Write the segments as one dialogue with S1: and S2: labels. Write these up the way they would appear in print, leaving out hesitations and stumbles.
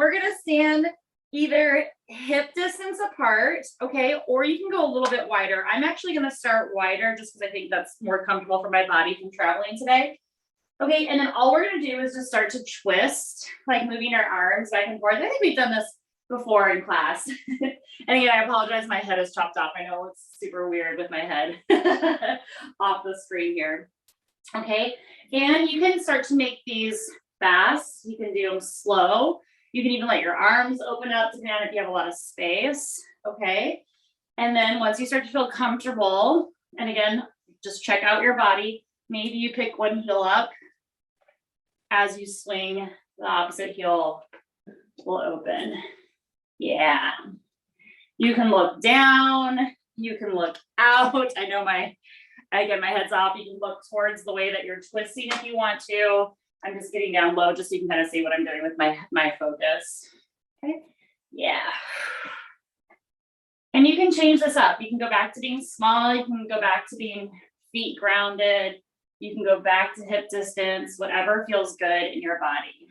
S1: we're gonna stand either hip distance apart, okay, or you can go a little bit wider. I'm actually gonna start wider just because I think that's more comfortable for my body from traveling today. Okay, and then all we're gonna do is just start to twist, like moving our arms back and forth. I think we've done this before in class. And again, I apologize, my head is chopped off. I know it's super weird with my head off the screen here. Okay, and you can start to make these fast. You can do them slow. You can even let your arms open up depending on if you have a lot of space. Okay, and then once you start to feel comfortable, and again, just check out your body. Maybe you pick one heel up. As you swing, the opposite heel will open. Yeah. You can look down. You can look out. I know I get my head's off. You can look towards the way that you're twisting if you want to. I'm just getting down low just so you can kind of see what I'm doing with my focus. Okay. Yeah. And you can change this up. You can go back to being small. You can go back to being feet grounded. You can go back to hip distance, whatever feels good in your body.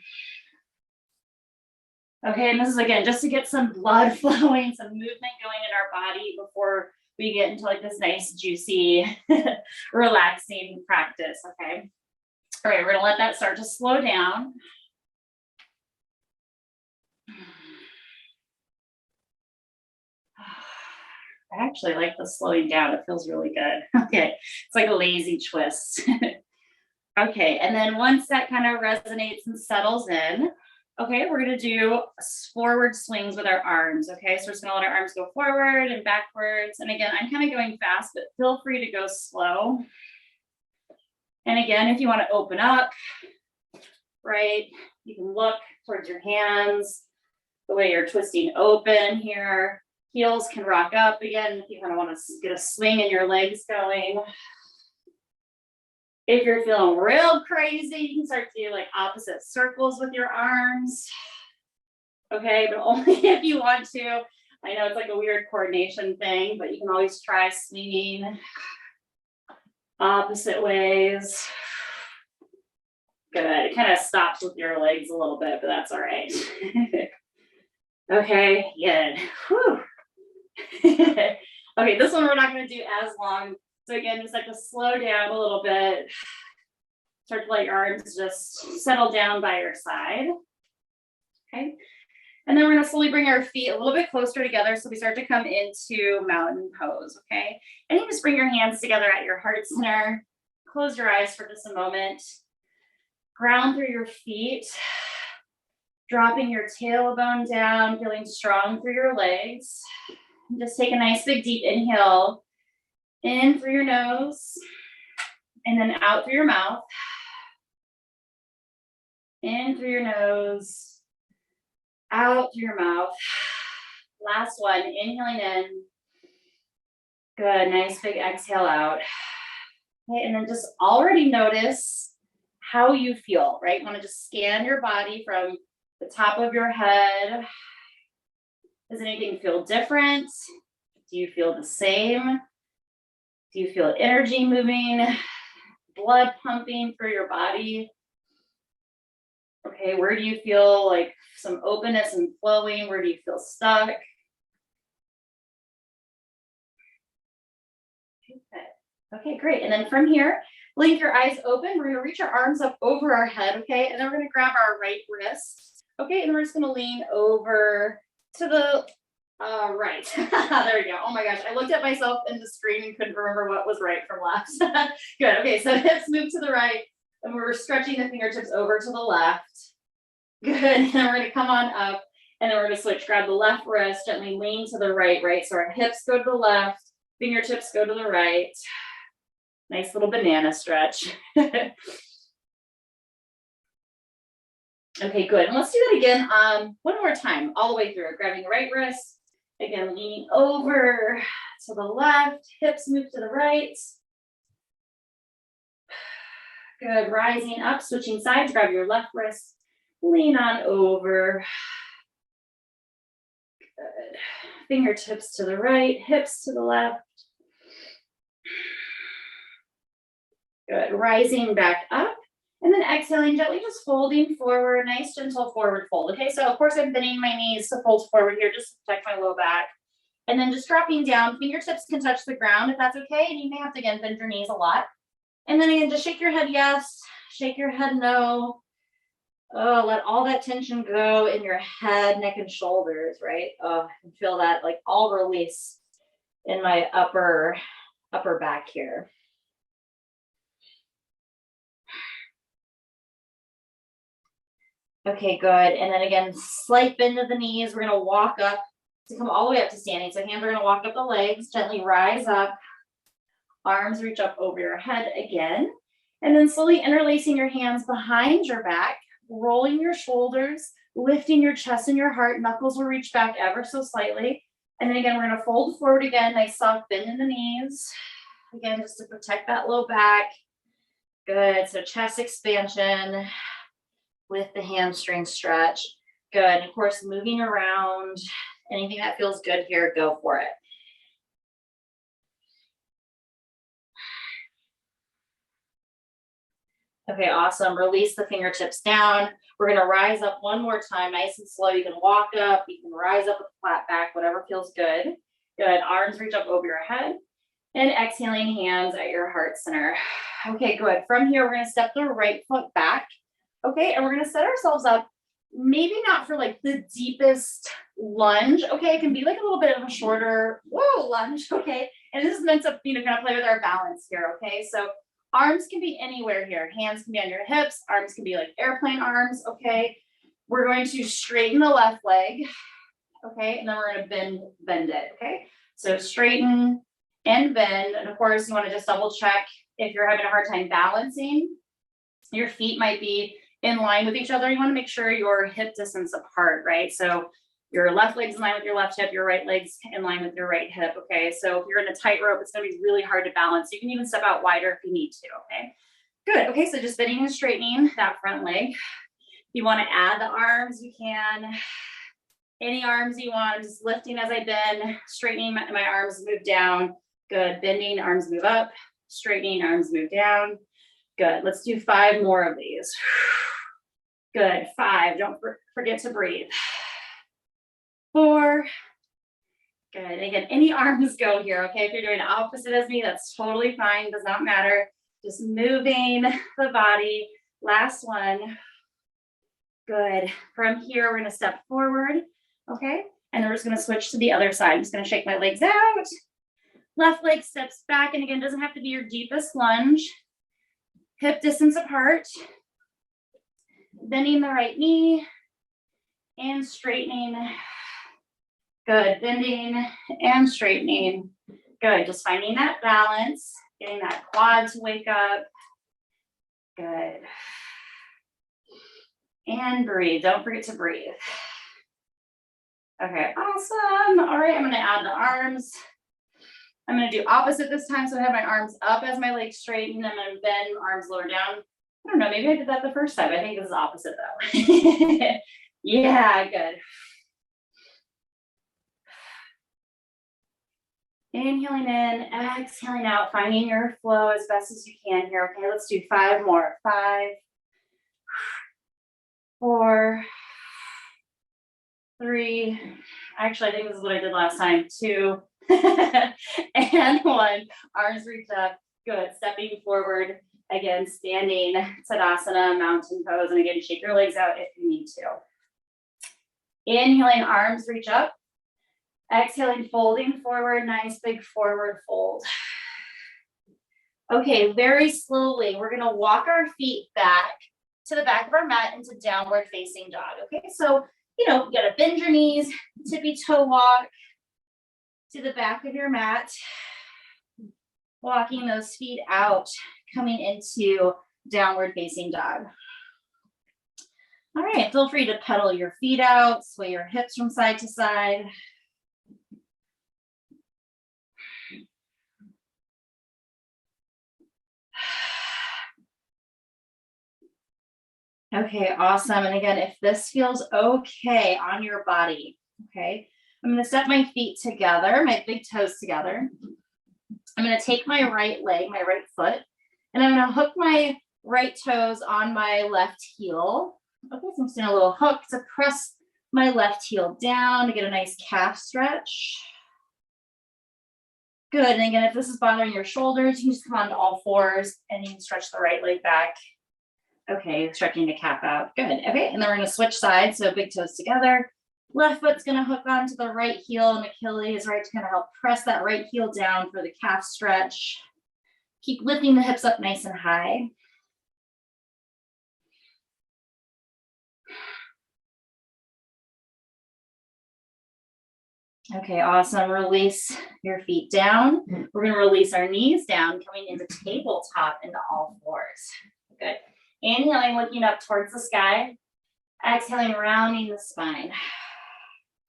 S1: Okay, and this is again, just to get some blood flowing, some movement going in our body before we get into like this nice, juicy, relaxing practice, okay? All right, we're gonna let that start to slow down. I actually like the slowing down. It feels really good. Okay, it's like a lazy twist. Okay, and then once that kind of resonates and settles in, okay, we're gonna do forward swings with our arms. Okay, so we're just gonna let our arms go forward and backwards. And again, I'm kind of going fast, but feel free to go slow. And again, if you want to open up, right, you can look towards your hands, the way you're twisting open here. Heels can rock up again if you kind of want to get a swing in your legs going. If you're feeling real crazy, you can start to do like opposite circles with your arms. Okay, but only if you want to. I know it's like a weird coordination thing, but you can always try swinging opposite ways. Good. It kind of stops with your legs a little bit, but that's all right. Okay, good. Whew. Okay, this one we're not going to do as long. So again, just like to slow down a little bit. Start to let your arms just settle down by your side. Okay. And then we're going to slowly bring our feet a little bit closer together so we start to come into mountain pose. Okay. And you just bring your hands together at your heart center. Close your eyes for just a moment. Ground through your feet. Dropping your tailbone down, feeling strong through your legs. And just take a nice big deep inhale. In through your nose. And then out through your mouth. In through your nose. Out through your mouth. Last one, inhaling in. Good, nice big exhale out. Okay, and then just already notice how you feel, right? You want to just scan your body from the top of your head. Does anything feel different? Do you feel the same? Do you feel energy moving, blood pumping through your body? Okay, where do you feel like some openness and flowing? Where do you feel stuck? Okay, great. And then from here, blink your eyes open. We're gonna reach our arms up over our head, okay? And then we're gonna grab our right wrist, okay? And we're just gonna lean over to the right. There we go. Oh my gosh, I looked at myself in the screen and couldn't remember what was right from left. Good, okay, so hips move to the right, and we're stretching the fingertips over to the left. Good, and then we're gonna come on up, and then we're gonna switch, grab the left wrist, gently lean to the right, so our hips go to the left, fingertips go to the right. Nice little banana stretch. Okay, good. And let's do that again one more time, all the way through. Grabbing the right wrist, again, leaning over to the left, hips move to the right. Good, rising up, switching sides, grab your left wrist, lean on over. Good. Fingertips to the right, hips to the left. Good, rising back up, And then exhaling, gently just folding forward, nice gentle forward fold. Okay, so of course I'm bending my knees to fold forward here just to protect my low back. And then just dropping down, fingertips can touch the ground if that's okay. And you may have to, again, bend your knees a lot. And then again, just shake your head yes, shake your head no. Oh, let all that tension go in your head, neck, and shoulders, right? Oh, I can feel that like all release in my upper back here. Okay, good. And then again, slight bend of the knees. We're gonna walk up to come all the way up to standing. So hands are gonna walk up the legs, gently rise up. Arms reach up over your head again. And then slowly interlacing your hands behind your back, rolling your shoulders, lifting your chest and your heart. Knuckles will reach back ever so slightly. And then again, we're gonna fold forward again, nice soft bend in the knees. Again, just to protect that low back. Good, so chest expansion with the hamstring stretch. Good, and of course, moving around. Anything that feels good here, go for it. Okay, awesome. Release the fingertips down. We're gonna rise up one more time, nice and slow. You can walk up, you can rise up with a flat back, whatever feels good. Good, arms reach up over your head. And exhaling, hands at your heart center. Okay, good. From here, we're gonna step the right foot back. Okay, and we're gonna set ourselves up, maybe not for like the deepest lunge. Okay, it can be like a little bit of a shorter, whoa, lunge. Okay, and this is meant to, kind of play with our balance here. Okay, so arms can be anywhere here. Hands can be on your hips. Arms can be like airplane arms. Okay, we're going to straighten the left leg. Okay, and then we're gonna bend it. Okay, so straighten and bend. And of course, you want to just double check if you're having a hard time balancing. Your feet might be in line with each other. You want to make sure your hip distance apart, right? So your left leg's in line with your left hip, your right leg's in line with your right hip. Okay, so if you're in a tightrope, it's going to be really hard to balance. You can even step out wider if you need to. Okay, good. Okay, so just bending and straightening that front leg. If you want to add the arms, you can. Any arms you want. I'm just lifting as I bend, straightening my arms, move down. Good. Bending, arms move up, straightening, arms move down. Good. Let's do 5 more of these. Good. 5. Don't forget to breathe. 4. Good. And again, any arms go here. Okay. If you're doing opposite as me, that's totally fine. Does not matter. Just moving the body. Last one. Good. From here, we're going to step forward. Okay. And then we're just going to switch to the other side. I'm just going to shake my legs out. Left leg steps back. And again, doesn't have to be your deepest lunge. Hip distance apart. Bending the right knee and straightening. Good. Bending and straightening. Good. Just finding that balance, getting that quad to wake up. Good. And breathe. Don't forget to breathe. Okay, awesome. All right, I'm going to add the arms. I'm going to do opposite this time. So I have my arms up as my legs straighten. I'm going to bend, arms lower down. I don't know, maybe I did that the first time. I think this is opposite though. Yeah, good. Inhaling in, exhaling out, finding your flow as best as you can here. Okay, let's do 5 more. 5, 4, 3. Actually, I think this is what I did last time. 2 and 1. Arms reach up. Good. Stepping forward. Again, standing Tadasana, mountain pose. And again, shake your legs out if you need to. Inhaling, arms reach up. Exhaling, folding forward. Nice big forward fold. Okay, very slowly, we're going to walk our feet back to the back of our mat into downward facing dog. Okay, so, you got to bend your knees, tippy toe walk to the back of your mat. Walking those feet out, coming into downward facing dog. All right, feel free to pedal your feet out, sway your hips from side to side. Okay, awesome. And again, if this feels okay on your body, okay, I'm going to step my feet together, my big toes together. I'm going to take my right leg, my right foot, and I'm going to hook my right toes on my left heel. Okay, so I'm just doing a little hook to press my left heel down to get a nice calf stretch. Good, and again, if this is bothering your shoulders, you can just come on to all fours and you can stretch the right leg back. Okay, stretching the calf out. Good, okay, and then we're gonna switch sides, so big toes together. Left foot's gonna hook onto the right heel and Achilles, right, to kind of help press that right heel down for the calf stretch. Keep lifting the hips up nice and high. Okay, awesome. Release your feet down. We're going to release our knees down, coming into tabletop into all fours. Good. Inhaling, looking up towards the sky. Exhaling, rounding the spine.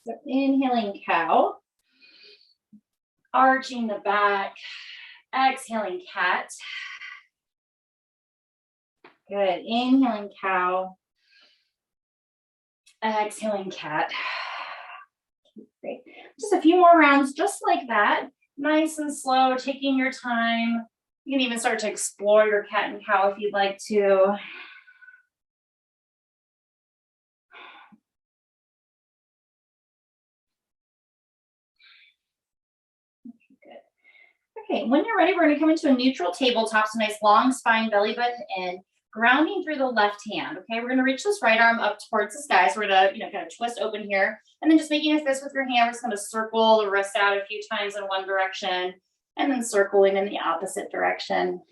S1: So inhaling, cow. Arching the back. Exhaling, cat. Good. Inhaling, cow. Exhaling, cat. Great. Just a few more rounds, just like that. Nice and slow, taking your time. You can even start to explore your cat and cow if you'd like to. Good. Okay, when you're ready, we're going to come into a neutral tabletop, so nice long spine, belly button in, grounding through the left hand. Okay, we're going to reach this right arm up towards the sky. So we're going to, kind of twist open here, and then just making a fist with your hand. We're just going to circle the wrist out a few times in one direction, and then circling in the opposite direction.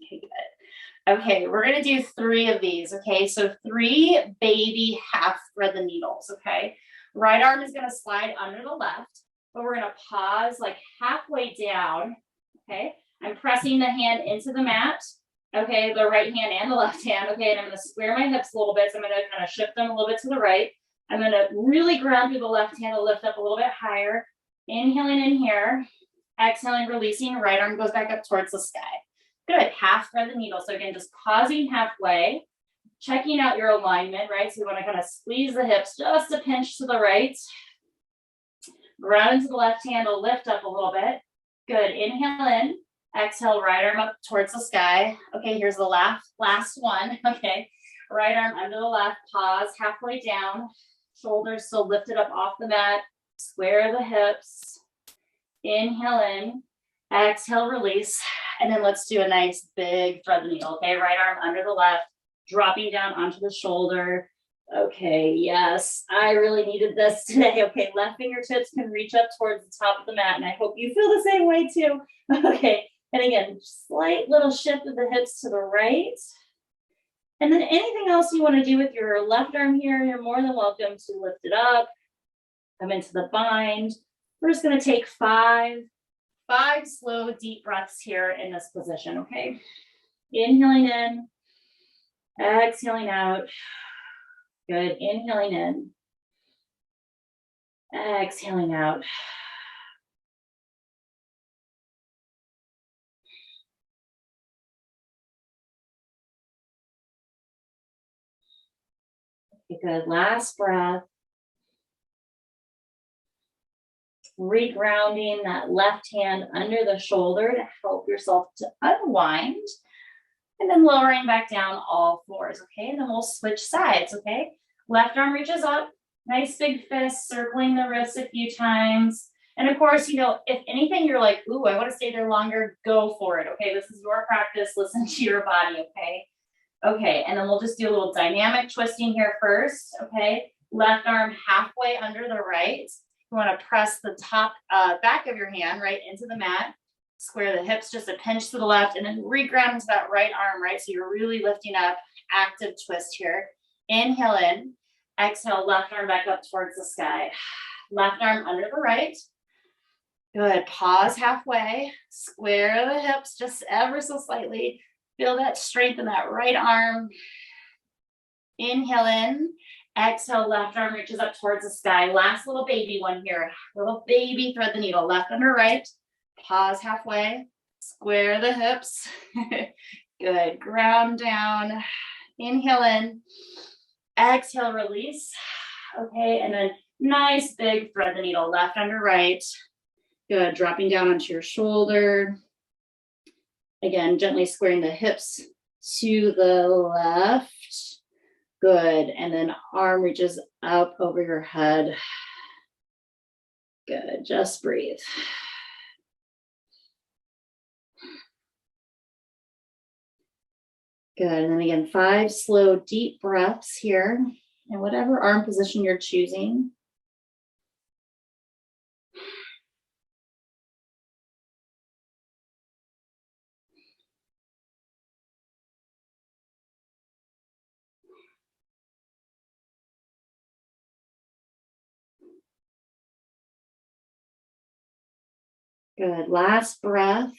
S1: Okay, good. Okay, we're going to do 3 of these. Okay, so 3 baby half thread the needles. Okay, right arm is going to slide under the left, but we're going to pause like halfway down. Okay, I'm pressing the hand into the mat. Okay, the right hand and the left hand. Okay, and I'm going to square my hips a little bit. So I'm going to kind of shift them a little bit to the right. I'm going to really ground through the left hand to lift up a little bit higher. Inhaling in here. Exhaling, releasing. Right arm goes back up towards the sky. Good. Half thread the needle. So again, just pausing halfway. Checking out your alignment, right? So you want to kind of squeeze the hips just a pinch to the right. Ground into the left hand to lift up a little bit. Good. Inhale in. Exhale, right arm up towards the sky. Okay, here's the last one. Okay, right arm under the left, pause halfway down. Shoulders still lifted up off the mat. Square the hips. Inhale in. Exhale, release. And then let's do a nice big thread the needle. Okay, right arm under the left, dropping down onto the shoulder. Okay, yes, I really needed this today. Okay, left fingertips can reach up towards the top of the mat, and I hope you feel the same way too. Okay. And again, slight little shift of the hips to the right. And then anything else you want to do with your left arm here, you're more than welcome to lift it up. Come into the bind. We're just going to take 5 slow, deep breaths here in this position, okay? Inhaling in, exhaling out. Good. Inhaling in, exhaling out. Okay, good. Last breath. Regrounding that left hand under the shoulder to help yourself to unwind. And then lowering back down all fours, okay? And then we'll switch sides, okay? Left arm reaches up. Nice big fist, circling the wrist a few times. And of course, if anything, you're like, ooh, I want to stay there longer, go for it, okay? This is your practice. Listen to your body, okay? Okay, and then we'll just do a little dynamic twisting here first, okay? Left arm halfway under the right. You want to press the top back of your hand right into the mat. Square the hips just a pinch to the left, and then reground into that right arm, right? So you're really lifting up, active twist here. Inhale in, exhale, left arm back up towards the sky. Left arm under the right. Good, pause halfway, square the hips just ever so slightly. Feel that strength in that right arm. Inhale in, exhale, left arm reaches up towards the sky. Last little baby one here. Little baby thread the needle, left under right. Pause halfway, square the hips. Good, ground down. Inhale in, exhale, release. Okay, and then nice big thread the needle, left under right. Good, dropping down onto your shoulder. Again, gently squaring the hips to the left. Good. And then arm reaches up over your head. Good. Just breathe. Good. And then again, 5 slow, deep breaths here. And whatever arm position you're choosing. Good. Last breath.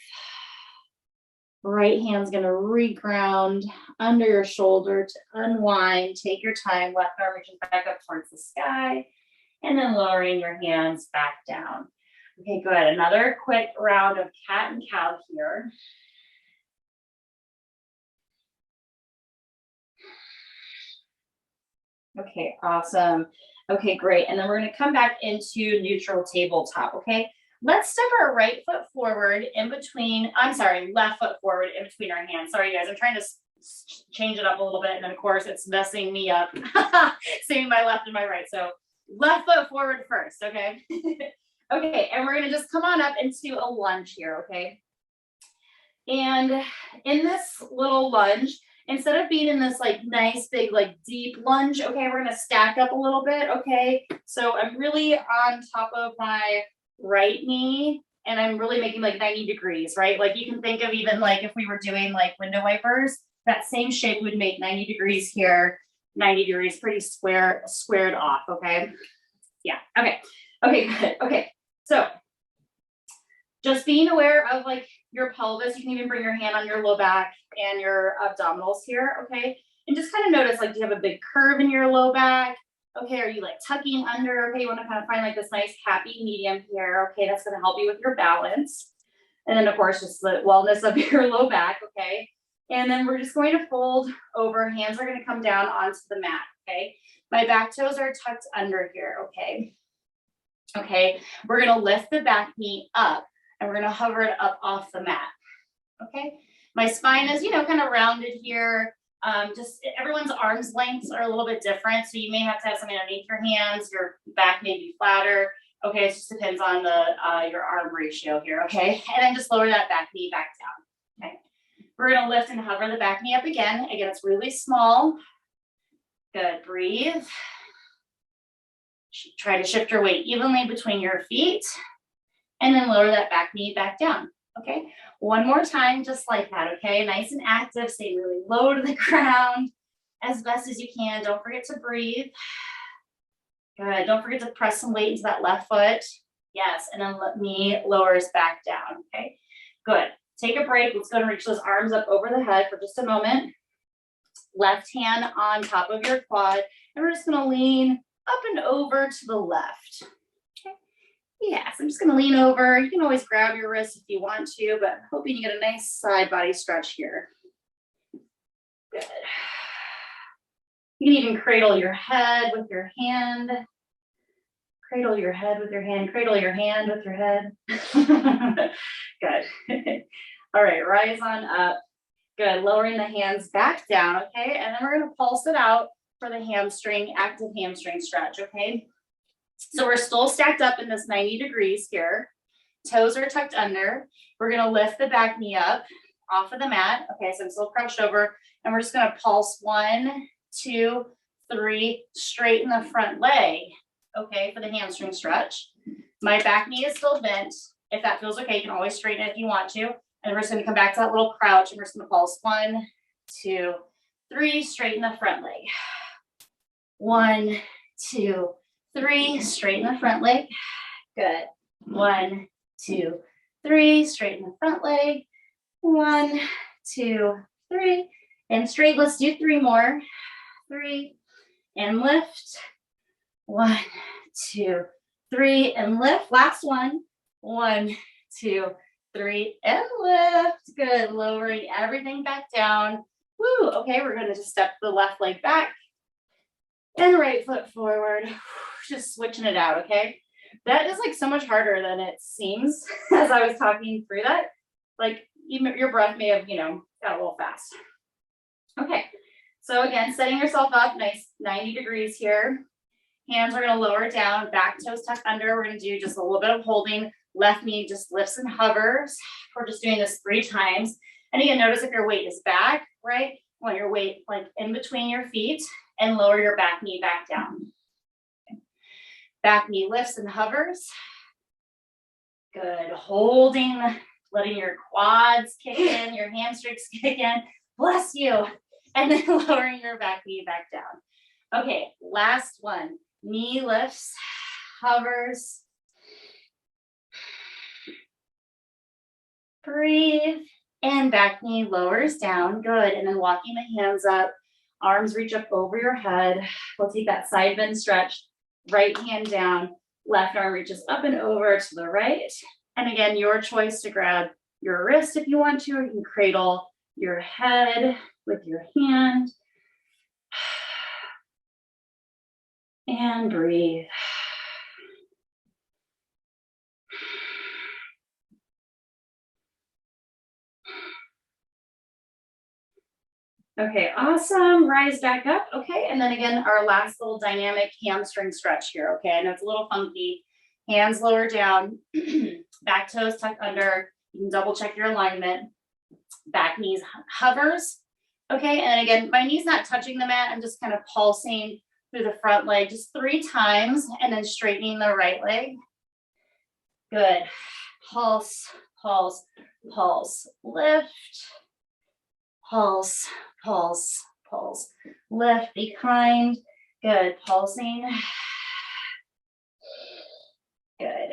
S1: Right hand's going to reground under your shoulder to unwind. Take your time. Left arm reaching back up towards the sky. And then lowering your hands back down. Okay, good. Another quick round of cat and cow here. Okay, awesome. Okay, great. And then we're going to come back into neutral tabletop, okay? Let's step our right foot forward in between, left foot forward in between our hands. Sorry, guys, I'm trying to change it up a little bit. And then, of course, it's messing me up, seeing my left and my right. So left foot forward first, okay? Okay, and we're going to just come on up into a lunge here, okay? And in this little lunge, instead of being in this like nice big like deep lunge, okay, we're gonna stack up a little bit, okay? So I'm really on top of my right knee and I'm really making like 90 degrees, right? Like you can think of even like if we were doing like window wipers, that same shape would make 90 degrees here, 90 degrees, pretty squared off, okay? Yeah, okay, good, okay. So just being aware of like your pelvis, you can even bring your hand on your low back and your abdominals here, okay? And just kind of notice, like, do you have a big curve in your low back? Okay, are you like tucking under? Okay, you want to kind of find like this nice happy medium here, okay? That's going to help you with your balance. And then, of course, just the wellness of your low back, okay? And then we're just going to fold over. Hands are going to come down onto the mat, okay? My back toes are tucked under here, okay? Okay, we're going to lift the back knee up. And we're going to hover it up off the mat, okay? My spine is, kind of rounded here. Just everyone's arms lengths are a little bit different. So you may have to have something underneath your hands. Your back may be flatter. Okay, it just depends on the your arm ratio here, okay? And then just lower that back knee back down, okay? We're going to lift and hover the back knee up again. Again, it's really small. Good, breathe. Try to shift your weight evenly between your feet. And then lower that back knee back down, okay? One more time, just like that, okay? Nice and active, stay really low to the ground as best as you can. Don't forget to breathe. Good, don't forget to press some weight into that left foot. Yes, and then knee lowers back down, okay? Good, take a break. Let's go and reach those arms up over the head for just a moment. Left hand on top of your quad, and we're just gonna lean up and over to the left. Yes, I'm just going to lean over. You can always grab your wrist if you want to, but I'm hoping you get a nice side body stretch here. Good. You can even cradle your head with your hand. Cradle your head with your hand. Cradle your hand with your head. Good. All right, rise on up. Good. Lowering the hands back down, okay? And then we're going to pulse it out for the active hamstring stretch, okay? So we're still stacked up in this 90 degrees here. Toes are tucked under. We're going to lift the back knee up off of the mat. Okay, so I'm still crouched over. And we're just going to pulse 1, 2, 3, straighten the front leg. Okay, for the hamstring stretch. My back knee is still bent. If that feels okay, you can always straighten it if you want to. And we're just going to come back to that little crouch. And we're just going to pulse 1, 2, 3, straighten the front leg. 1, 2, 3, straighten the front leg. Good. 1, 2, 3, straighten the front leg. 1, 2, 3, and straight. Let's do 3 more. 3, and lift. 1, 2, 3, and lift. Last one. 1, 2, 3, and lift. Good. Lowering everything back down. Woo. Okay, we're going to just step the left leg back and right foot forward. Just switching it out, okay? That is like so much harder than it seems as I was talking through that. Like even your breath may have, got a little fast. Okay, so again, setting yourself up nice 90 degrees here. Hands are gonna lower down, back toes tucked under. We're gonna do just a little bit of holding. Left knee just lifts and hovers. We're just doing this 3 times. And again, notice if your weight is back, right? Want your weight like in between your feet and lower your back knee back down. Back knee lifts and hovers. Good, holding, letting your quads kick in, your hamstrings kick in. Bless you. And then lowering your back knee back down. Okay, last one. Knee lifts, hovers. Breathe. And back knee lowers down. Good. And then walking the hands up. Arms reach up over your head. We'll take that side bend stretch. Right hand down. Left arm reaches up and over to the right. And again, your choice to grab your wrist if you want to, or you can cradle your head with your hand. And breathe. Okay, awesome. Rise back up. Okay, and then again, our last little dynamic hamstring stretch here. Okay, I know it's a little funky. Hands lower down, back toes tucked under. You can double check your alignment. Back knees hovers. Okay, and again, my knee's not touching the mat. I'm just kind of pulsing through the front leg just 3 times and then straightening the right leg. Good. Pulse, pulse, pulse. Lift. Pulse, pulse, pulse. Lift, be kind. Good. Pulsing. Good.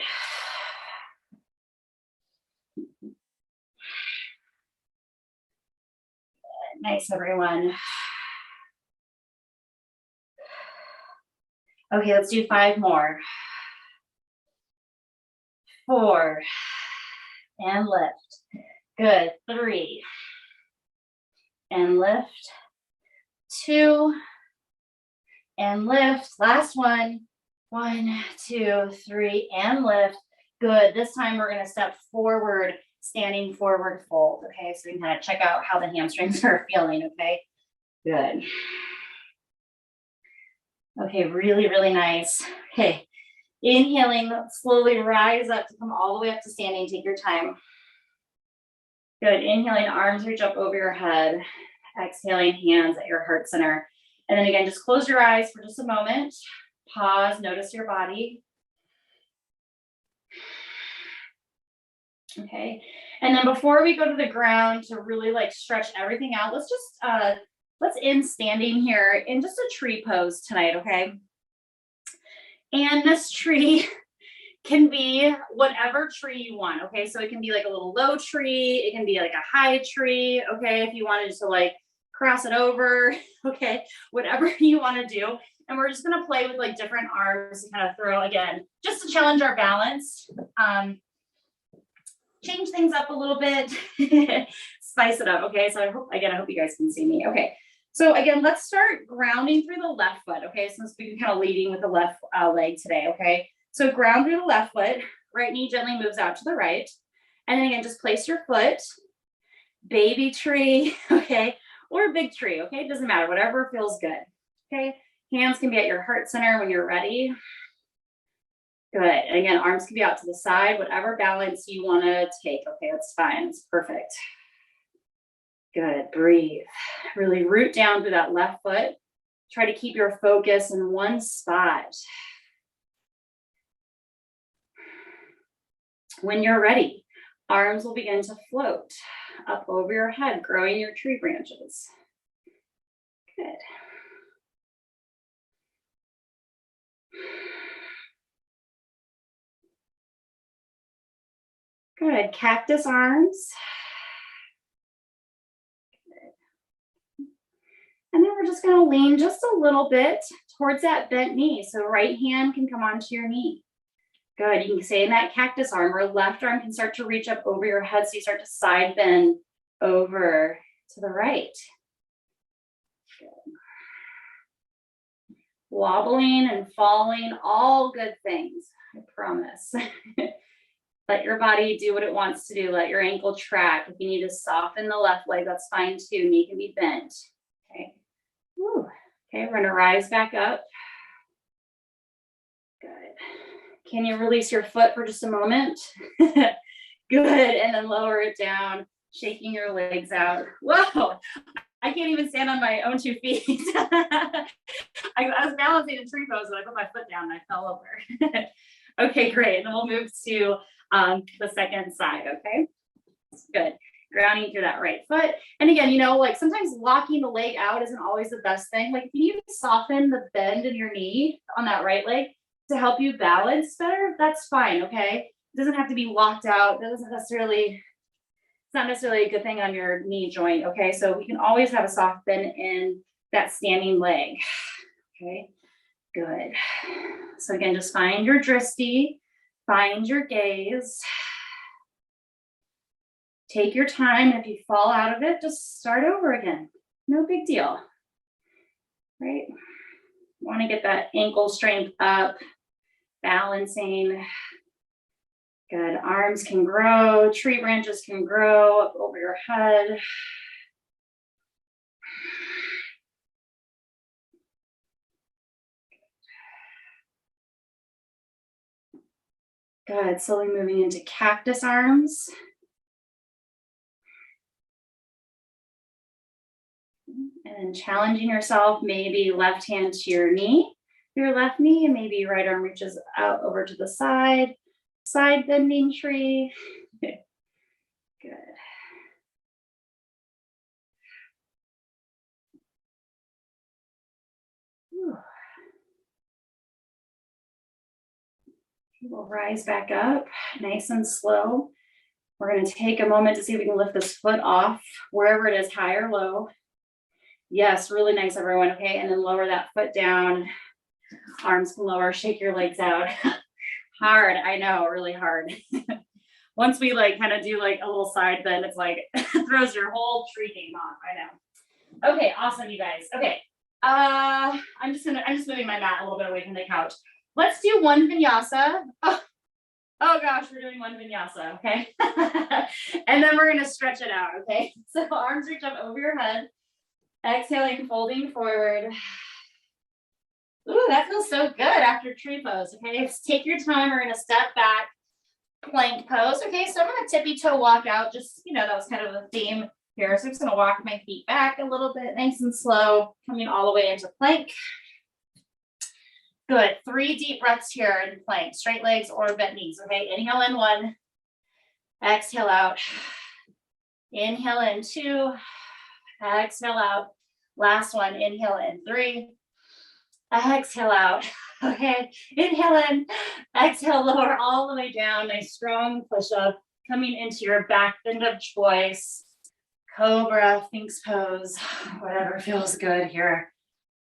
S1: Nice, everyone. Okay, let's do 5 more. 4. And lift. Good. 3. And lift. 2. And lift. Last one. 1, 2, 3, and lift. Good. This time we're going to step forward, standing forward fold. Okay, so we can kind of check out how the hamstrings are feeling. Okay, good. Okay, really, really nice. Okay, inhaling, slowly rise up to come all the way up to standing. Take your time. Good. Inhaling, arms reach up over your head. Exhaling, hands at your heart center. And then again, just close your eyes for just a moment. Pause, notice your body. Okay, and then before we go to the ground to really like stretch everything out, let's just let's end standing here in just a tree pose tonight, okay? And this tree can be whatever tree you want, okay? So it can be like a little low tree, it can be like a high tree, okay? If you wanted to like cross it over, okay? Whatever you want to do. And we're just gonna play with like different arms to kind of throw again, just to challenge our balance. Change things up a little bit, spice it up, okay? So I hope you guys can see me. Okay, so again, let's start grounding through the left foot, okay? Since we've been kind of leading with the left leg today, okay? So ground through the left foot, right knee gently moves out to the right. And then again, just place your foot, baby tree, okay? Or big tree, okay? It doesn't matter, whatever feels good, okay? Hands can be at your heart center when you're ready. Good. And again, arms can be out to the side, whatever balance you want to take. Okay, that's fine. It's perfect. Good. Breathe. Really root down through that left foot. Try to keep your focus in one spot. When you're ready, arms will begin to float up over your head, growing your tree branches. Good. Good. Cactus arms. Good. And then we're just going to lean just a little bit towards that bent knee. So right hand can come onto your knee. Good. You can stay in that cactus arm, or left arm can start to reach up over your head. So you start to side bend over to the right. Good. Wobbling and falling, all good things, I promise. Let your body do what it wants to do. Let your ankle track. If you need to soften the left leg, that's fine too. Knee can be bent. Okay. Woo. Okay, we're gonna rise back up. Good. Can you release your foot for just a moment? Good, and then lower it down, shaking your legs out. Whoa, I can't even stand on my own 2 feet. I was balancing in tree pose and I put my foot down and I fell over. Okay, great. And then we'll move to the second side, okay? Good. Grounding through that right foot. And again, you know, like sometimes locking the leg out isn't always the best thing. Like if you need to soften the bend in your knee on that right leg to help you balance better, that's fine, okay? It doesn't have to be locked out. That doesn't necessarily, it's not necessarily a good thing on your knee joint, okay? So we can always have a soft bend in that standing leg, okay? Good. So again, just find your drishti, find your gaze. Take your time. If you fall out of it, just start over again. No big deal, right? Want to get that ankle strength up, balancing. Good. Arms can grow, tree branches can grow up over your head. Good. Slowly moving into cactus arms. And challenging yourself, maybe left hand to your knee, your left knee, and maybe right arm reaches out over to the side, side bending tree. Good. Whew. We'll rise back up, nice and slow. We're going to take a moment to see if we can lift this foot off, wherever it is, high or low. Yes, really nice, everyone, okay? And then lower that foot down. Arms can lower, shake your legs out. Hard, I know, really hard. Once we like kind of do like a little side bend, it's like throws your whole tree game off, I know. Okay, awesome, you guys. Okay, I'm just moving my mat a little bit away from the couch. Let's do one vinyasa. Oh gosh, we're doing one vinyasa, okay? And then we're gonna stretch it out, okay? So arms reach up over your head. Exhaling, folding forward. Ooh, that feels so good after tree pose, okay? Just take your time, we're gonna step back, plank pose. Okay, so I'm gonna tippy toe walk out, just, you know, that was kind of the theme here. So I'm just gonna walk my feet back a little bit, nice and slow, coming all the way into plank. Good, 3 deep breaths here in plank, straight legs or bent knees, okay? Inhale in 1, exhale out. Inhale in 2, exhale out. Last one, inhale in 3, exhale out. Okay, inhale in, exhale, lower all the way down. Nice strong push up, coming into your back bend of choice. Cobra, Sphinx pose, whatever feels good here.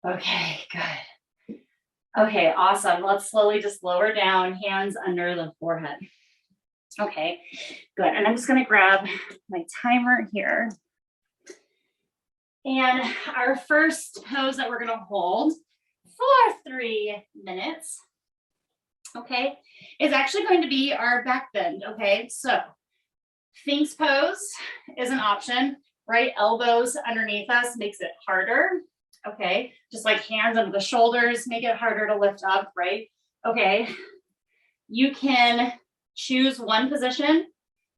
S1: Okay, good. Okay, awesome. Let's slowly just lower down, hands under the forehead. Okay, good. And I'm just gonna grab my timer here. And our first pose that we're gonna hold for 3 minutes, okay, is actually going to be our back bend, okay? So Sphinx pose is an option, right? Elbows underneath us makes it harder, okay? Just like hands under the shoulders make it harder to lift up, right? Okay, you can choose one position.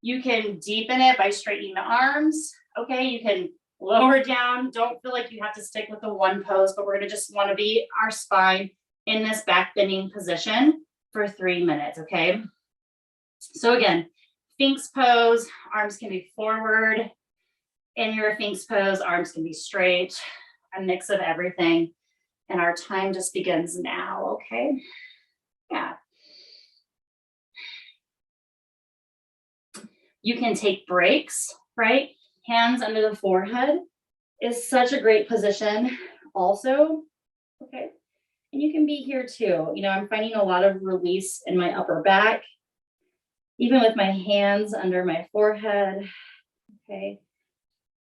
S1: You can deepen it by straightening the arms, okay? You can lower down. Don't feel like you have to stick with the one pose, but we're gonna just wanna be our spine in this back bending position for 3 minutes, okay? So again, Sphinx pose, arms can be forward. In your Sphinx pose, arms can be straight, a mix of everything. And our time just begins now, okay? Yeah. You can take breaks, right? Hands under the forehead is such a great position also, okay? And you can be here too. You know, I'm finding a lot of release in my upper back, even with my hands under my forehead, okay?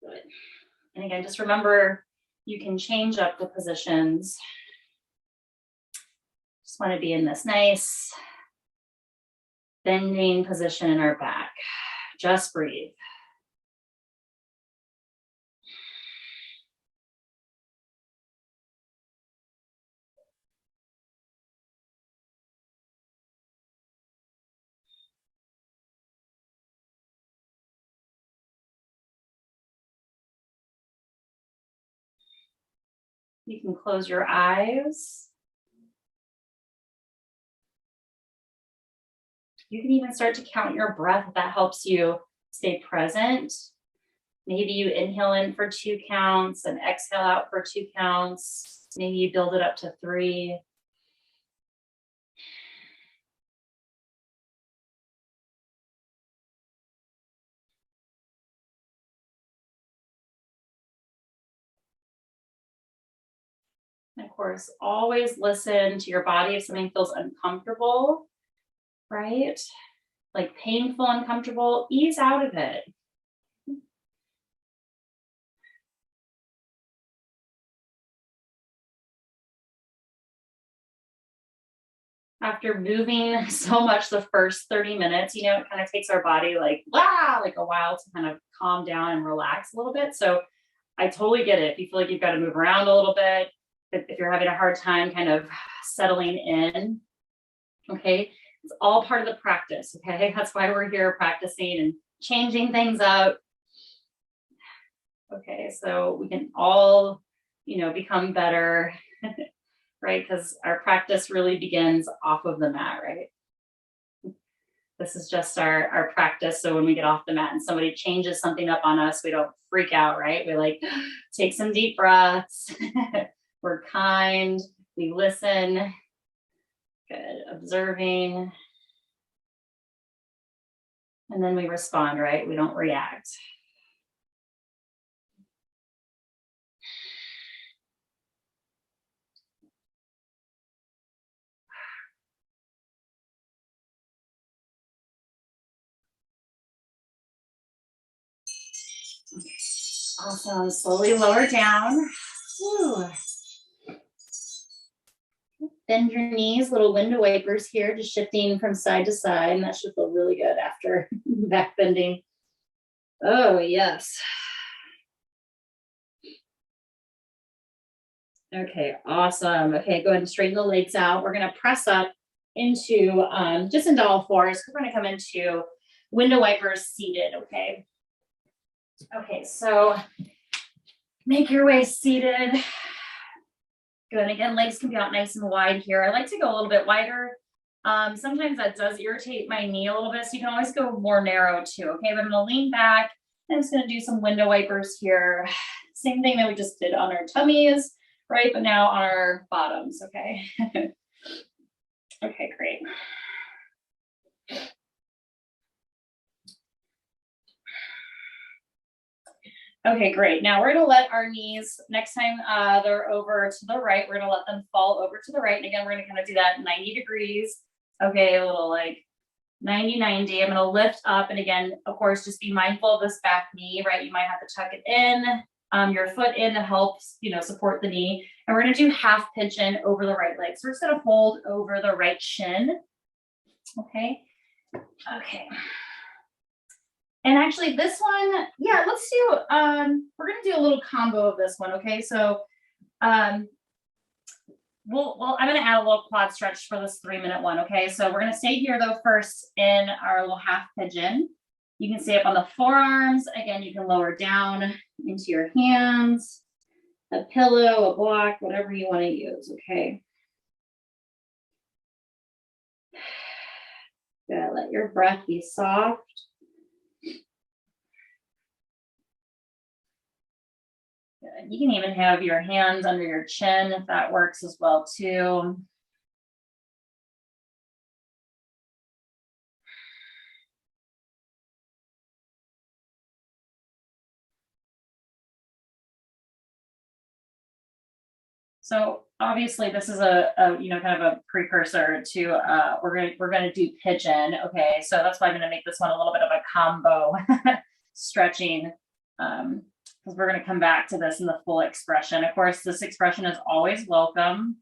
S1: Good. And again, just remember, you can change up the positions. Just want to be in this nice bending position in our back. Just breathe. You can close your eyes. You can even start to count your breath if that helps you stay present. Maybe you inhale in for 2 counts and exhale out for 2 counts. Maybe you build it up to 3. And of course, always listen to your body if something feels uncomfortable, right? Like painful, uncomfortable, ease out of it. After moving so much the first 30 minutes, you know, it kind of takes our body like a while to kind of calm down and relax a little bit. So I totally get it. If you feel like you've got to move around a little bit, if you're having a hard time kind of settling in, okay, it's all part of the practice, okay? That's why we're here practicing and changing things up. Okay, so we can all, you know, become better, right? Because our practice really begins off of the mat, right? This is just our practice. So when we get off the mat and somebody changes something up on us, we don't freak out, right? We like take some deep breaths. We're kind. We listen. Good. Observing. And then we respond, right? We don't react. Awesome. Slowly lower down. Whew. Bend your knees, little window wipers here, just shifting from side to side. And that should feel really good after back bending. Oh, yes. Okay, awesome. Okay, go ahead and straighten the legs out. We're going to press up into, just into all fours. We're going to come into window wipers seated, okay? Okay, so make your way seated. Good. Again, legs can be out nice and wide here. I like to go a little bit wider. Sometimes that does irritate my knee a little bit, so you can always go more narrow too. Okay, but I'm gonna lean back. I'm just gonna do some window wipers here. Same thing that we just did on our tummies, right? But now on our bottoms, okay? Okay, great. Okay, great. Now we're gonna let our knees, next time they're over to the right, we're gonna let them fall over to the right. And again, we're gonna kind of do that 90 degrees. Okay, a little like 90-90. I'm gonna lift up. And again, of course, just be mindful of this back knee, right? You might have to tuck it in, your foot in to help, you know, support the knee. And we're gonna do half pigeon over the right leg. So we're just gonna hold over the right shin. Okay, okay. And actually this one, yeah, let's do, we're gonna do a little combo of this one, okay? So I'm gonna add a little quad stretch for this 3-minute one, okay? So we're gonna stay here though first in our little half pigeon. You can stay up on the forearms. Again, you can lower down into your hands, a pillow, a block, whatever you wanna use, okay? Good, let your breath be soft. Good. You can even have your hands under your chin if that works as well too. So obviously this is a you know, kind of a precursor to we're gonna do pigeon. Okay, so that's why I'm gonna make this one a little bit of a combo stretching. Because we're going to come back to this in the full expression. Of course, this expression is always welcome.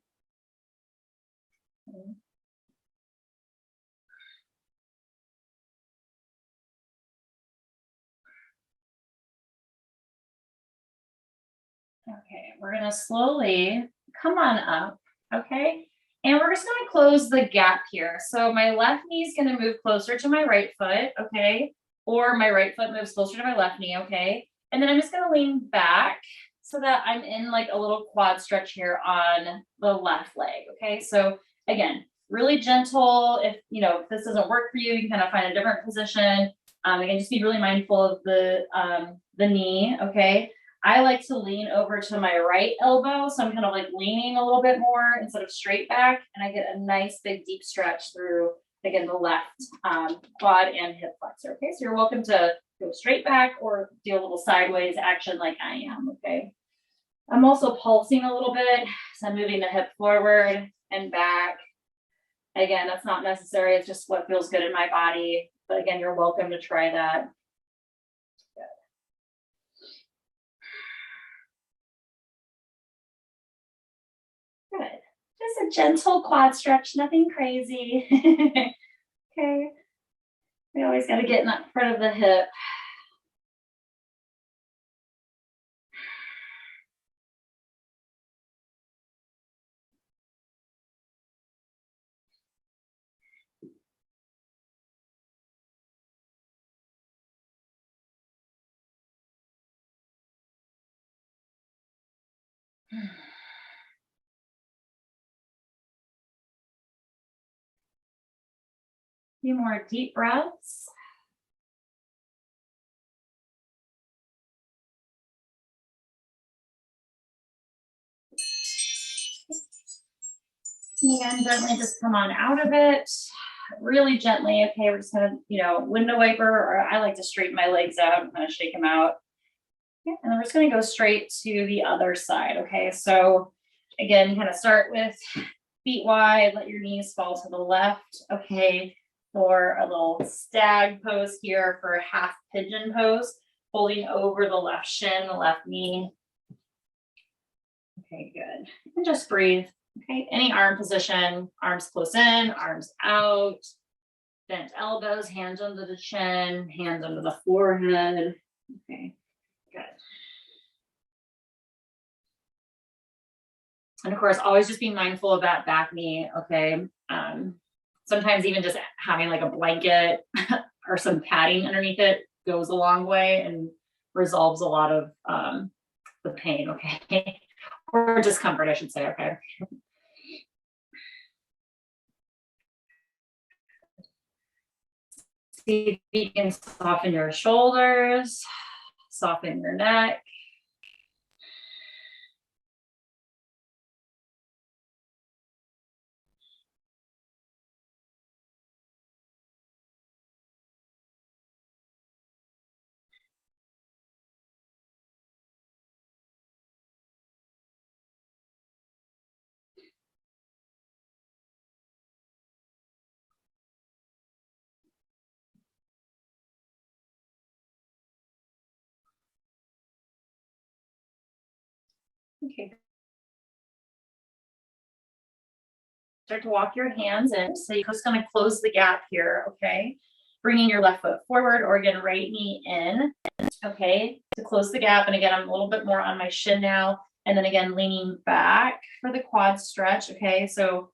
S1: Okay, we're going to slowly come on up, okay? And we're just going to close the gap here. So my left knee is going to move closer to my right foot, okay? Or my right foot moves closer to my left knee, okay? And then I'm just going to lean back, so that I'm in like a little quad stretch here on the left leg. Okay, so again, really gentle. If if this doesn't work for you, you can kind of find a different position. Again, just be really mindful of the knee. Okay, I like to lean over to my right elbow, so I'm kind of like leaning a little bit more instead of straight back, and I get a nice big deep stretch through again the left quad and hip flexor. Okay, so you're welcome to go straight back or do a little sideways action like I am. Okay, I'm also pulsing a little bit, so I'm moving the hip forward and back. Again, that's not necessary. It's just what feels good in my body. But again, you're welcome to try that. Good. Just a gentle quad stretch, nothing crazy. Okay. We always got to get in that front of the hip. Few more deep breaths. And again, gently just come on out of it. Really gently. Okay, we're just gonna, window wiper, or I like to straighten my legs out and kind of shake them out. Yeah, and then we're just gonna go straight to the other side. Okay, so again, kind of start with feet wide, let your knees fall to the left. Okay, for a little stag pose here for half pigeon pose, holding over the left shin, the left knee. Okay, good. And just breathe. Okay, any arm position, arms close in, arms out, bent elbows, hands under the chin, hands under the forehead. Okay, good. And of course, always just be mindful of that back knee. Okay. Sometimes even just having like a blanket or some padding underneath it goes a long way and resolves a lot of the pain. Okay. Or discomfort, I should say. Okay. See if you can soften your shoulders, soften your neck. Okay. Start to walk your hands in. So you're just going to close the gap here. Okay. Bringing your left foot forward, or again, right knee in. Okay. To close the gap. And again, I'm a little bit more on my shin now. And then again, leaning back for the quad stretch. Okay. So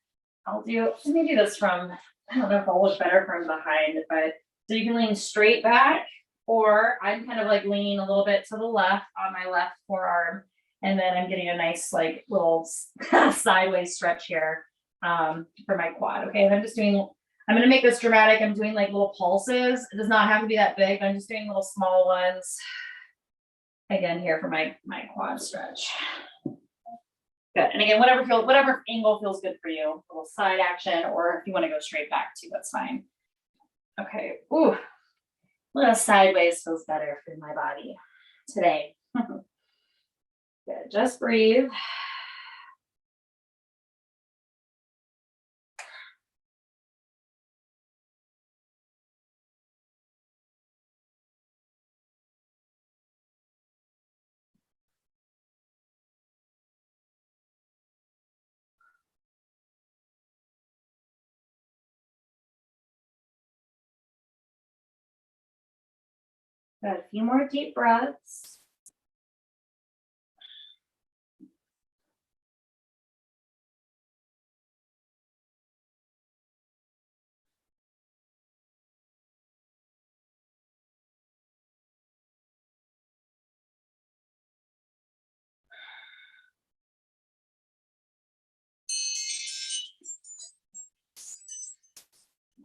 S1: let me do this from, I don't know if I'll look better from behind, but so you can lean straight back, or I'm kind of like leaning a little bit to the left on my left forearm. And then I'm getting a nice like little sideways stretch here for my quad. Okay. And I'm going to make this dramatic. I'm doing like little pulses. It does not have to be that big. I'm just doing little small ones again here for my quad stretch. Good. And again, whatever angle feels good for you, a little side action, or if you want to go straight back too, that's fine. Okay. Ooh, a little sideways feels better for my body today. Good. Just breathe. Got a few more deep breaths.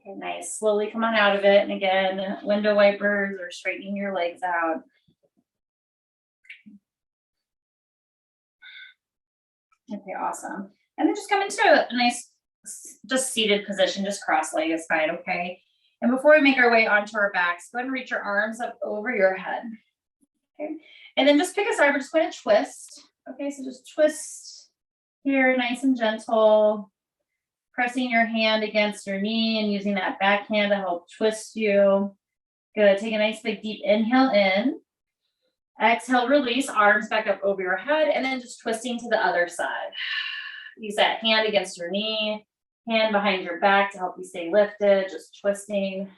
S1: Okay, nice. Slowly come on out of it. And again, window wipers or straightening your legs out. Okay, awesome. And then just come into a nice, just seated position, just cross leg is fine, okay? And before we make our way onto our backs, go ahead and reach your arms up over your head. Okay, and then just pick a side, we're just going to twist. Okay, so just twist here, nice and gentle. Pressing your hand against your knee and using that back hand to help twist you. Good, take a nice big deep inhale in. Exhale, release, arms back up over your head, and then just twisting to the other side. Use that hand against your knee, hand behind your back to help you stay lifted, just twisting.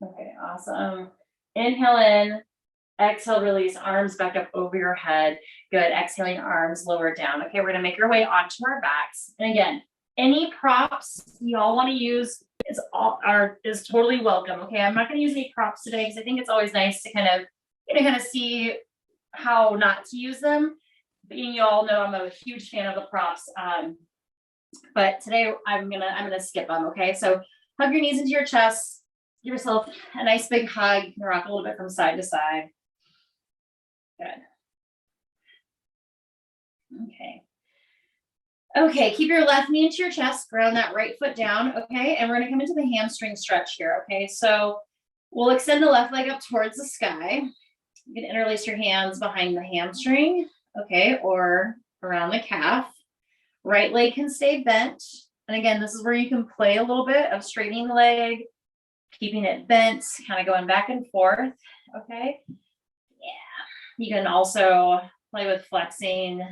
S1: Okay, awesome. Inhale in, exhale, release, arms back up over your head. Good, exhaling, arms lower down. Okay, we're gonna make our way onto our backs. And again, any props y'all wanna use is totally welcome. Okay, I'm not gonna use any props today because I think it's always nice to kind of see how not to use them. But you all know I'm a huge fan of the props. But today I'm gonna skip them. Okay, so hug your knees into your chest. Give yourself a nice big hug. Rock a little bit from side to side. Good. Okay. Okay, keep your left knee into your chest, ground that right foot down, okay? And we're gonna come into the hamstring stretch here, okay? So we'll extend the left leg up towards the sky. You can interlace your hands behind the hamstring, okay, or around the calf. Right leg can stay bent. And again, this is where you can play a little bit of straightening the leg, keeping it bent, kind of going back and forth, okay? Yeah. You can also play with flexing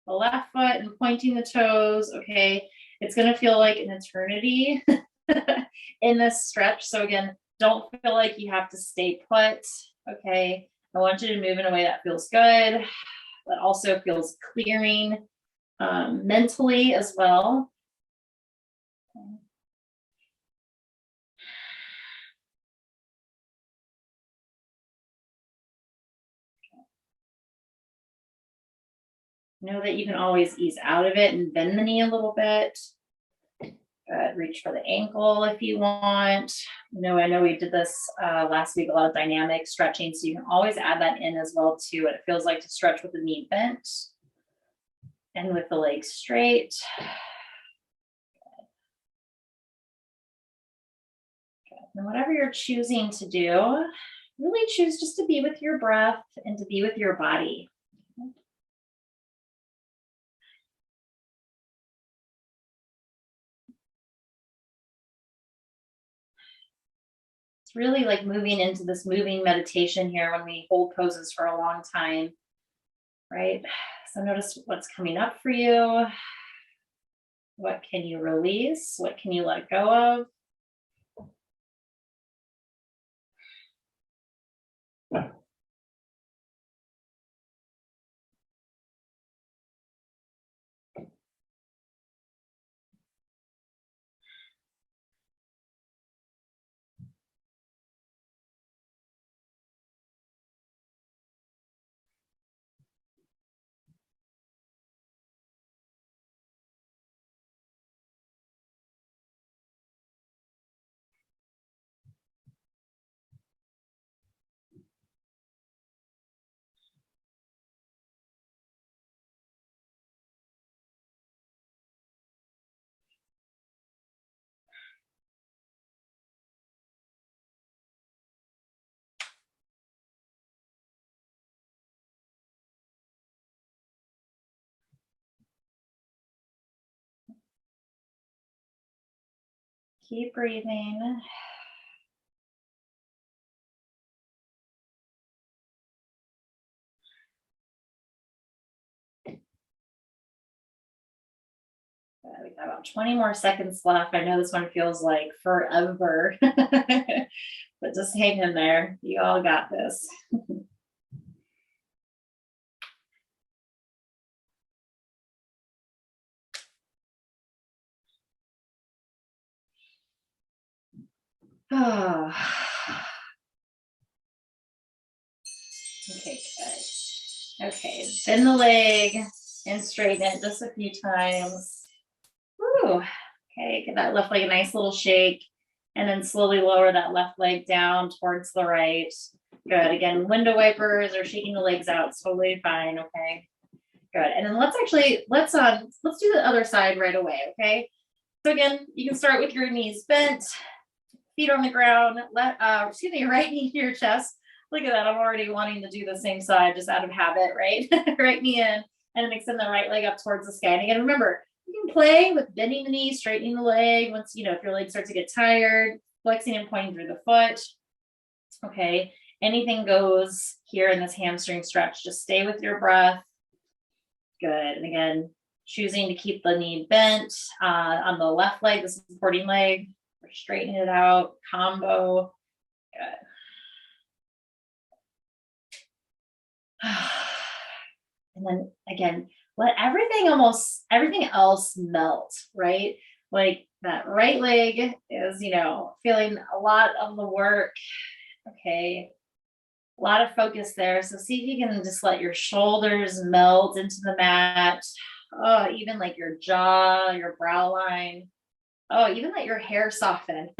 S1: the left foot and pointing the toes, okay? It's gonna feel like an eternity in this stretch. So again, don't feel like you have to stay put, okay? I want you to move in a way that feels good, but also feels clearing mentally as well. Okay. Know that you can always ease out of it and bend the knee a little bit. Reach for the ankle if you want. I know we did this last week, a lot of dynamic stretching, so you can always add that in as well too. What it feels like to stretch with the knee bent and with the legs straight. Good. And whatever you're choosing to do, really choose just to be with your breath and to be with your body. It's really like moving into this moving meditation here when we hold poses for a long time, right? So notice what's coming up for you. What can you release? What can you let go of? Keep breathing. We got about 20 more seconds left. I know this one feels like forever, but just hang in there. You all got this. Oh. Okay, good. Okay, bend the leg, And straighten it just a few times. Woo. Okay, give that left leg a nice little shake. And then slowly lower that left leg down towards the right. Good. Again, window wipers or shaking the legs out, totally fine. Okay. Good. And then let's do the other side right away. Okay. So again, you can start with your knees bent, feet on the ground, right knee to your chest. Look at that. I'm already wanting to do the same side just out of habit, right? Right knee in, and then extend the right leg up towards the sky. And again, remember, you can play with bending the knee, straightening the leg. Once, if your leg starts to get tired, flexing and pointing through the foot. Okay. Anything goes here in this hamstring stretch. Just stay with your breath. Good. And again, choosing to keep the knee bent on the left leg, the supporting leg. We're straightening it out. Combo. Good. And then again, let everything else melt, right? Like that right leg is, feeling a lot of the work. Okay. A lot of focus there. So see if you can just let your shoulders melt into the mat. Oh, even like your jaw, your brow line. Oh, even let your hair soften,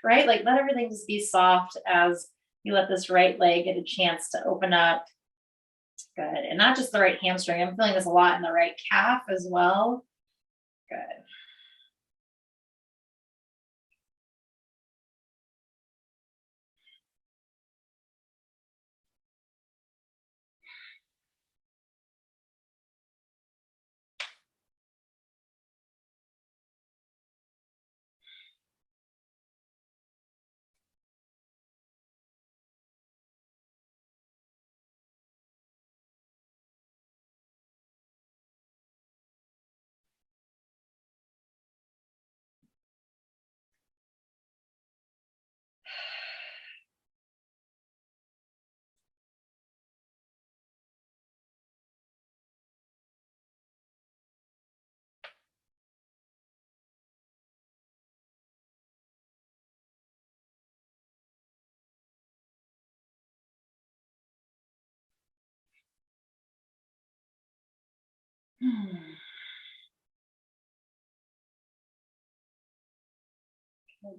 S1: right? Like let everything just be soft as you let this right leg get a chance to open up. Good. And not just the right hamstring. I'm feeling this a lot in the right calf as well. Good.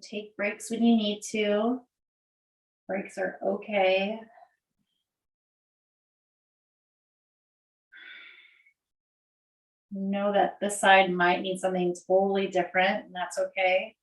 S1: Take breaks when you need to. Breaks are okay. Know that this side might need something totally different, and that's okay.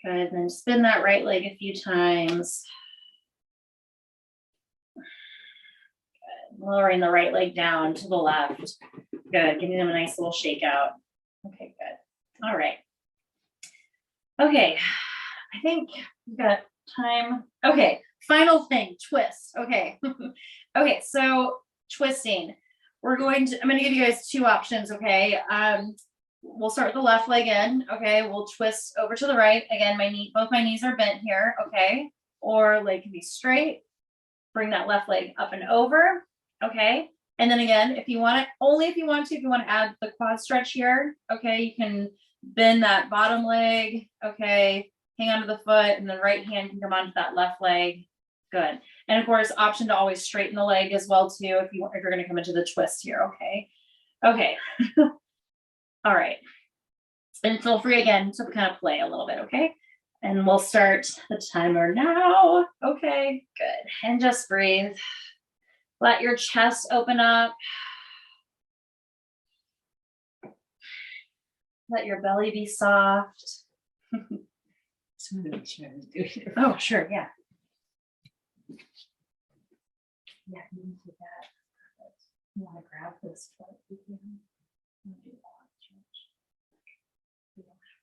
S1: Good. And then spin that right leg a few times. Good. Lowering the right leg down to the left. Good. Giving them a nice little shake out. Okay, good. All right. Okay. I think we've got time. Okay. Final thing, twist. Okay. Okay. So twisting. I'm going to give you guys two options. Okay. We'll start with the left leg in. Okay. We'll twist over to the right. Again, both my knees are bent here. Okay. Or leg can be straight. Bring that left leg up and over. Okay. And then again, if you want to add the quad stretch here. Okay. You can bend that bottom leg. Okay. Hang onto the foot, and then right hand can come onto that left leg. Good. And of course, option to always straighten the leg as well too if you're going to come into the twist here. Okay. Okay. All right. And feel free again to kind of play a little bit. Okay. And we'll start the timer now. Okay. Good. And just breathe. Let your chest open up. Let your belly be soft.
S2: just want to make sure I was doing it.
S1: Oh, sure, yeah. Yeah, you can do that. You want to grab this foot? You can. You can do that, George. You don't have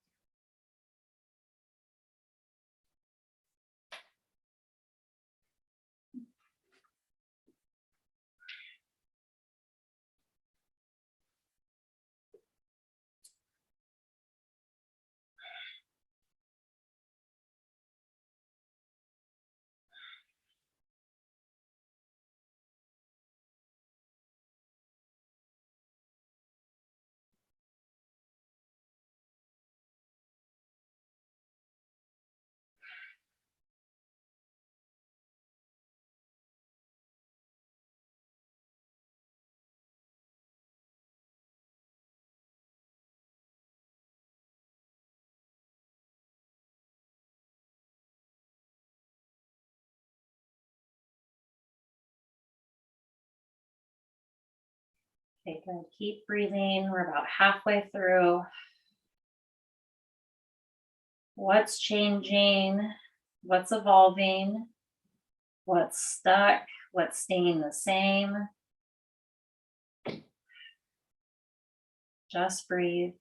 S1: Okay, good. Keep breathing. We're about halfway through. What's changing? What's evolving? What's stuck? What's staying the same? Just breathe.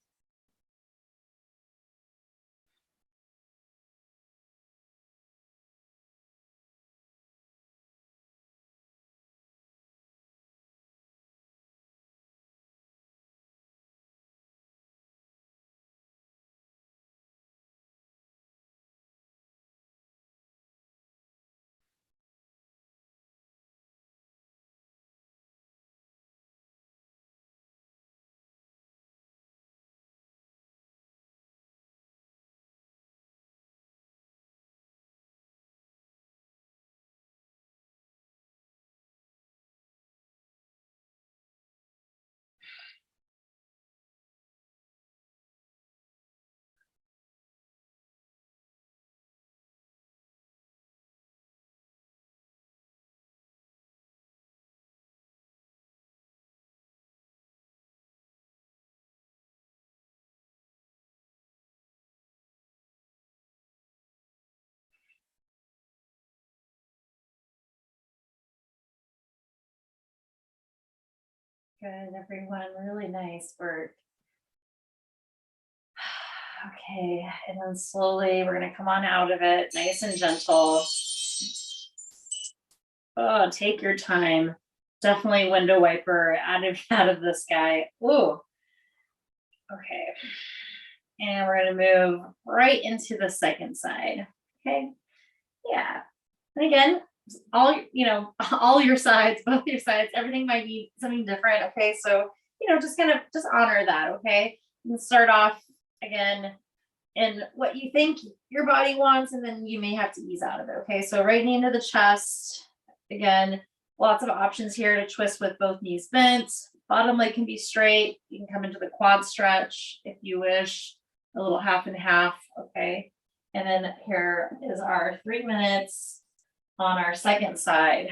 S1: Good, everyone. Really nice work. Okay, and then slowly we're going to come on out of it, nice and gentle. Oh, take your time. Definitely window wiper out of this guy. Ooh. Okay. And we're going to move right into the second side. Okay. Yeah. And again, all your sides, both your sides, everything might be something different. Okay. So, just honor that. Okay. And start off again in what you think your body wants, and then you may have to ease out of it. Okay. So right knee into the chest. Again, lots of options here to twist with both knees bent. Bottom leg can be straight. You can come into the quad stretch if you wish, a little half and half. Okay. And then here is our 3 minutes on our second side.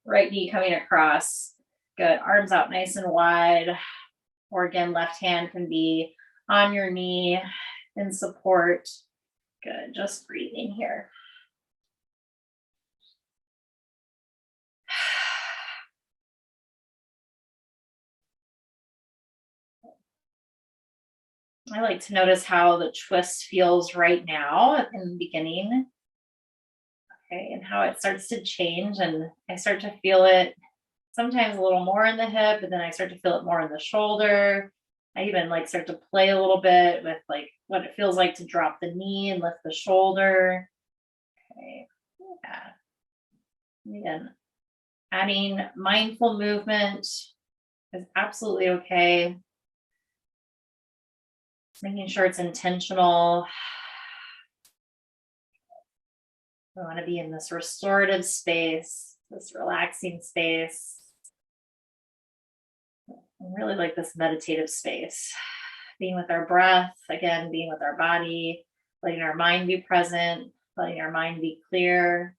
S1: Right knee coming across. Good. Arms out nice and wide. Or again, left hand can be on your knee in support. Good. Just breathing here. I like to notice how the twist feels right now in the beginning. Okay, and how it starts to change, and I start to feel it sometimes a little more in the hip, and then I start to feel it more in the shoulder. I even start to play a little bit with what it feels like to drop the knee and lift the shoulder. Okay, yeah. And again, adding mindful movement is absolutely okay. Making sure it's intentional. We want to be in this restorative space, this relaxing space. I really like this meditative space. Being with our breath, again, being with our body, letting our mind be present, letting our mind be clear.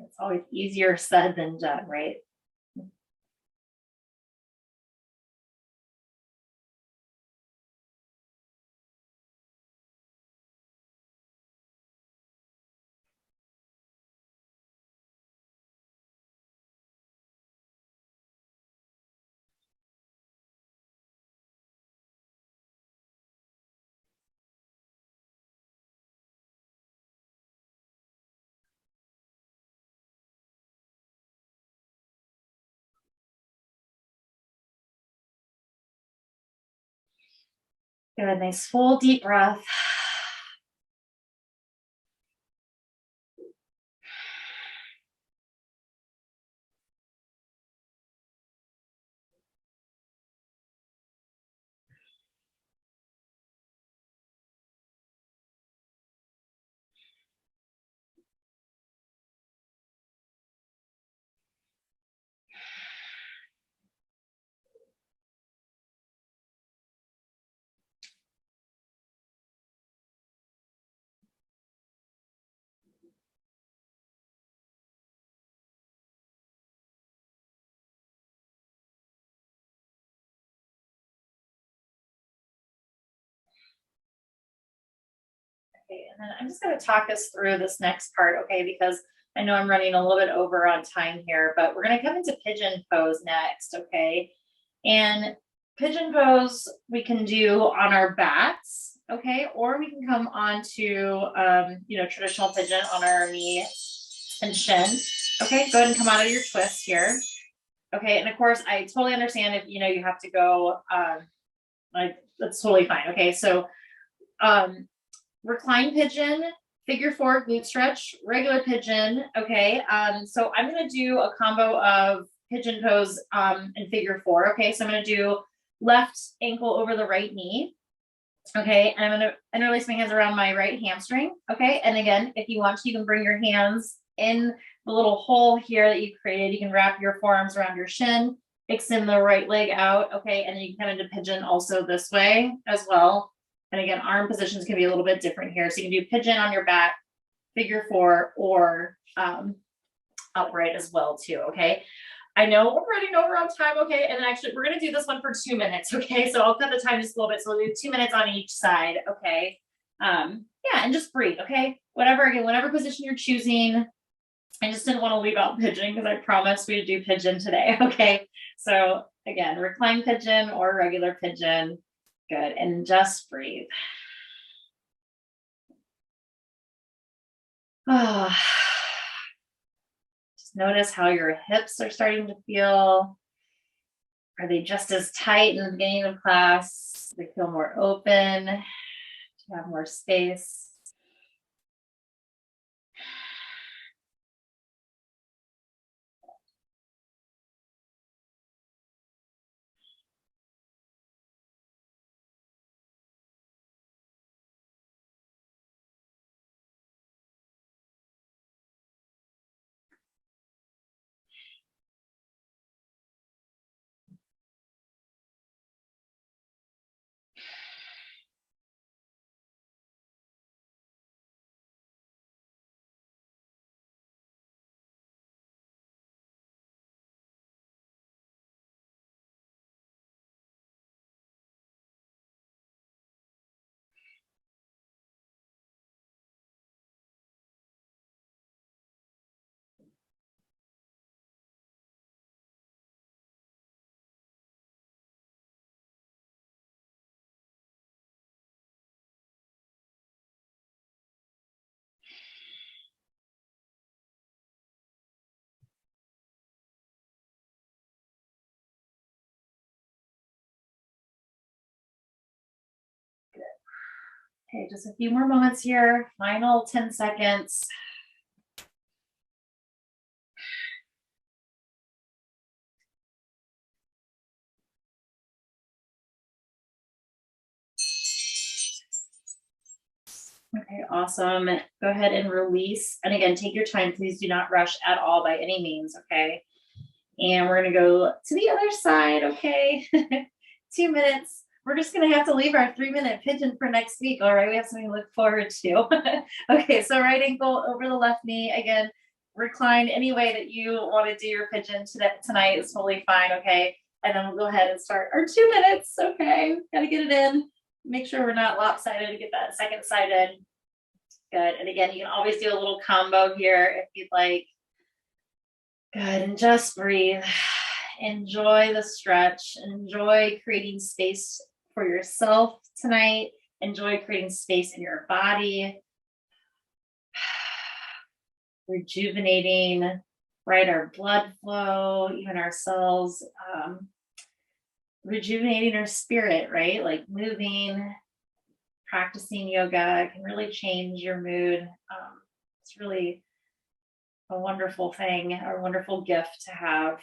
S1: It's always easier said than done, right? Good, nice full deep breath. Okay, and then I'm just going to talk us through this next part, okay, because I know I'm running a little bit over on time here, but we're going to come into pigeon pose next, okay? And pigeon pose we can do on our backs, okay, or we can come on to, traditional pigeon on our knee and shin. Okay, go ahead and come out of your twist here. Okay, and of course, I totally understand if you have to go. Like that's totally fine. Okay, so recline pigeon, figure four glute stretch, regular pigeon. Okay, so I'm gonna do a combo of pigeon pose and figure four. Okay, so I'm gonna do left ankle over the right knee. Okay, and I'm gonna interlace my hands around my right hamstring. Okay, and again, if you want to, you can bring your hands in the little hole here that you created. You can wrap your forearms around your shin, extend the right leg out. Okay, and then you can come into pigeon also this way as well. And again, arm positions can be a little bit different here. So you can do pigeon on your back, figure four, or upright as well too. Okay. I know we're running over on time, okay? And then actually, we're gonna do this one for 2 minutes, okay? So I'll cut the time just a little bit. So we'll do 2 minutes on each side, okay? Yeah, and just breathe, okay? Whatever position you're choosing. I just didn't want to leave out pigeon because I promised we'd do pigeon today, okay? So again, recline pigeon or regular pigeon. Good, and just breathe. Oh. Notice how your hips are starting to feel. Are they just as tight in the beginning of class? Do they feel more open? Do you have more space? Okay, just a few more moments here. Final 10 seconds. Okay, awesome. Go ahead and release. And again, take your time. Please do not rush at all by any means, okay? And we're gonna go to the other side, okay? 2 minutes. We're just gonna have to leave our 3-minute pigeon for next week. All right, we have something to look forward to. Okay, so right ankle over the left knee. Again, recline any way that you want to do your pigeon tonight is totally fine, okay? And then we'll go ahead and start our 2 minutes, okay? Gotta get it in. Make sure we're not lopsided to get that second side in. Good, and again, you can always do a little combo here if you'd like. Good, and just breathe. Enjoy the stretch. Enjoy creating space for yourself tonight. Enjoy creating space in your body. Rejuvenating, right? Our blood flow, even our cells. Rejuvenating our spirit, right? Like moving, practicing yoga. It can really change your mood. It's really a wonderful thing, a wonderful gift to have.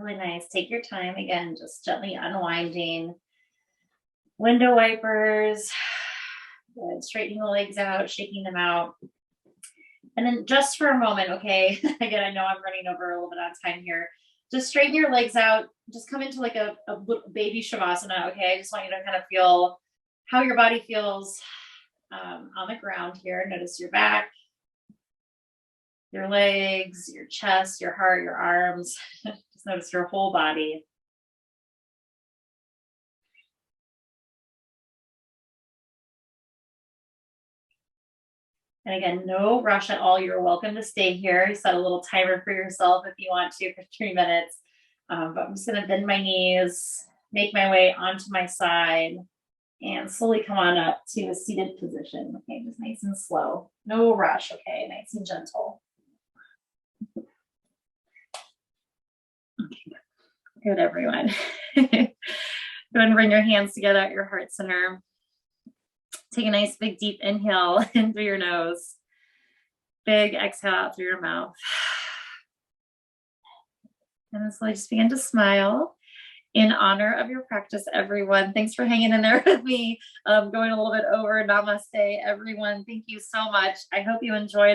S1: Really nice. Take your time again, just gently unwinding. Window wipers, good. Straightening the legs out, shaking them out. And then just for a moment, okay, again, I know I'm running over a little bit on time here. Just straighten your legs out. Just come into like a baby Shavasana, okay? I just want you to kind of feel how your body feels on the ground here. Notice your back, your legs, your chest, your heart, your arms. Just notice your whole body. And again, no rush at all. You're welcome to stay here. You set a little timer for yourself if you want to for 3 minutes. But I'm just going to bend my knees, make my way onto my side, and slowly come on up to a seated position. Okay, just nice and slow. No rush, okay? Nice and gentle. Okay, good, everyone. Go ahead and bring your hands together at your heart center. Take a nice big deep inhale in through your nose. Big exhale out through your mouth. And then slowly just begin to smile in honor of your practice, everyone. Thanks for hanging in there with me. Going a little bit over. Namaste, everyone. Thank you so much. I hope you enjoyed